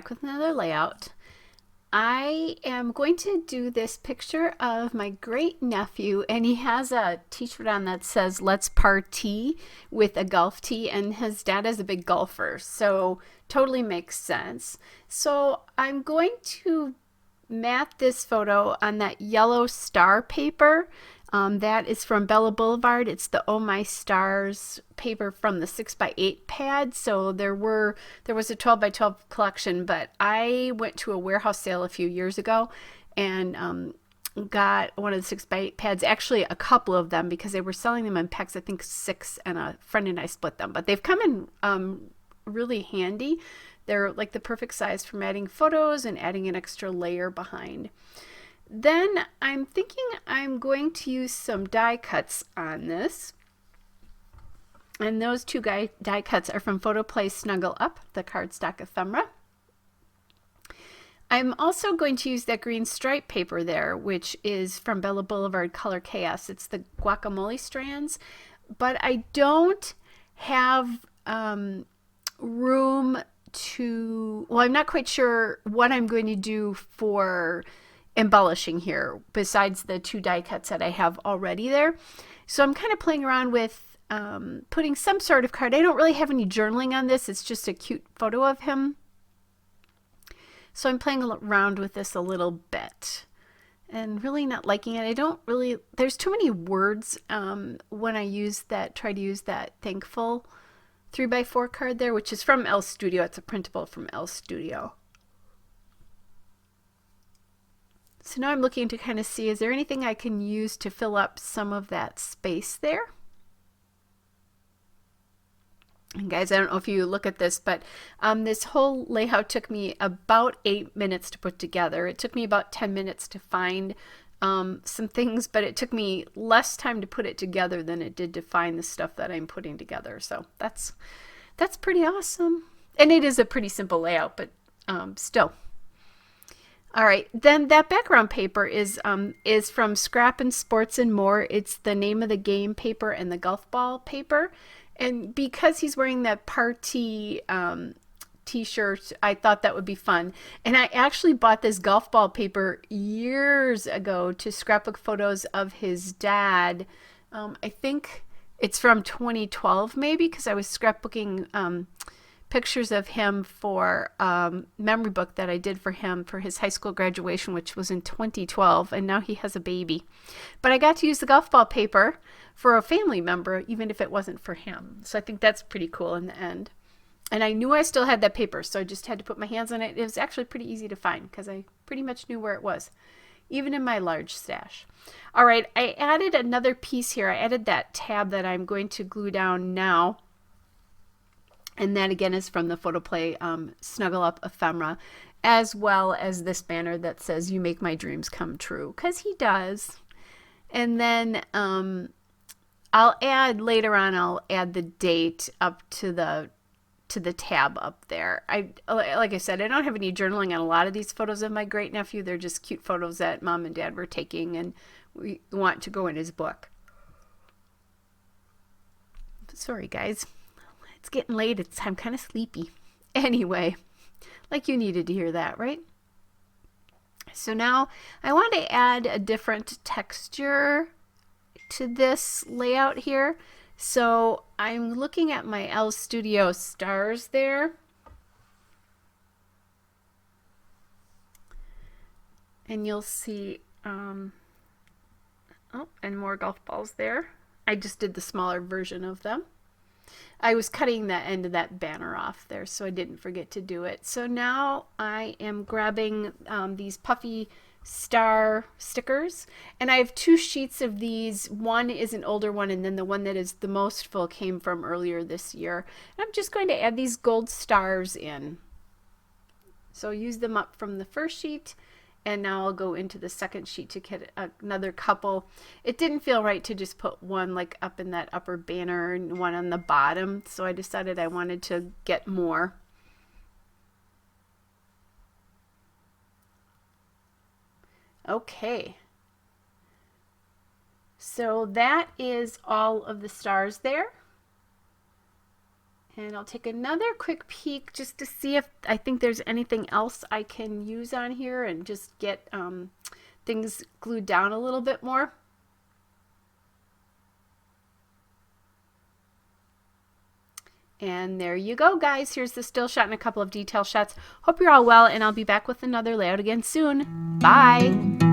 back with another layout. I am going to do this picture of my great nephew, and he has a t-shirt on that says "Let's Party" with a golf tee, and his dad is a big golfer, so totally makes sense. So I'm going to mat this photo on that yellow star paper. That is from Bella Boulevard. It's the Oh My Stars paper from the 6x8 pad. So there was a 12x12 collection, but I went to a warehouse sale a few years ago and got one of the 6x8 pads, actually a couple of them, because they were selling them in packs, I think 6, and a friend and I split them. But they've come in really handy. They're like the perfect size for matting photos and adding an extra layer behind. Then I'm thinking I'm going to use some die cuts on this. And those two die cuts are from Photoplay Snuggle Up, the cardstock ephemera. I'm also going to use that green stripe paper there, which is from Bella Boulevard Color Chaos. It's the guacamole strands, but I don't have room to, well, I'm not quite sure what I'm going to do for embellishing here besides the two die cuts that I have already there. So I'm kind of playing around with putting some sort of card. I don't really have any journaling on this. It's just a cute photo of him. So I'm playing around with this a little bit and really not liking it. I don't really, there's too many words when I try to use that thankful 3x4 card there, which is from Elle Studio. It's a printable from Elle Studio. So now I'm looking to kind of see, is there anything I can use to fill up some of that space there? And guys, I don't know if you look at this, but this whole layout took me about 8 minutes to put together. It took me about 10 minutes to find some things, but it took me less time to put it together than it did to find the stuff that I'm putting together. So that's pretty awesome. And it is a pretty simple layout, but still. All right, then that background paper is from Scrap and Sports and More. It's the Name of the Game paper and the golf ball paper. And because he's wearing that party t-shirt, I thought that would be fun. And I actually bought this golf ball paper years ago to scrapbook photos of his dad. I think it's from 2012 maybe, because I was scrapbooking pictures of him for memory book that I did for him for his high school graduation, which was in 2012, and now he has a baby. But I got to use the golf ball paper for a family member, even if it wasn't for him. So I think that's pretty cool in the end. And I knew I still had that paper, so I just had to put my hands on it. It was actually pretty easy to find because I pretty much knew where it was, even in my large stash. All right, I added another piece here. I added that tab that I'm going to glue down now. And that again is from the Photoplay Snuggle Up ephemera, as well as this banner that says, "You make my dreams come true," because he does. And then I'll add later on, I'll add the date up to the tab up there. Like I said, I don't have any journaling on a lot of these photos of my great nephew. They're just cute photos that Mom and Dad were taking, and we want to go in his book. Sorry, guys. It's getting late. I'm kind of sleepy. Anyway, like you needed to hear that, right? So now I want to add a different texture to this layout here. So I'm looking at my Elle Studio stars there. And you'll see, and more golf balls there. I just did the smaller version of them. I was cutting that end of that banner off there, so I didn't forget to do it. So now I am grabbing these puffy star stickers, and I have 2 sheets of these. One is an older one, and then the one that is the most full came from earlier this year. And I'm just going to add these gold stars in. So use them up from the first sheet, and now I'll go into the second sheet to get another couple. It didn't feel right to just put one like up in that upper banner and one on the bottom, so I decided I wanted to get more. Okay. So that is all of the stars there. And I'll take another quick peek just to see if I think there's anything else I can use on here and just get things glued down a little bit more. And there you go, guys. Here's the still shot and a couple of detail shots. Hope you're all well, and I'll be back with another layout again soon. Bye!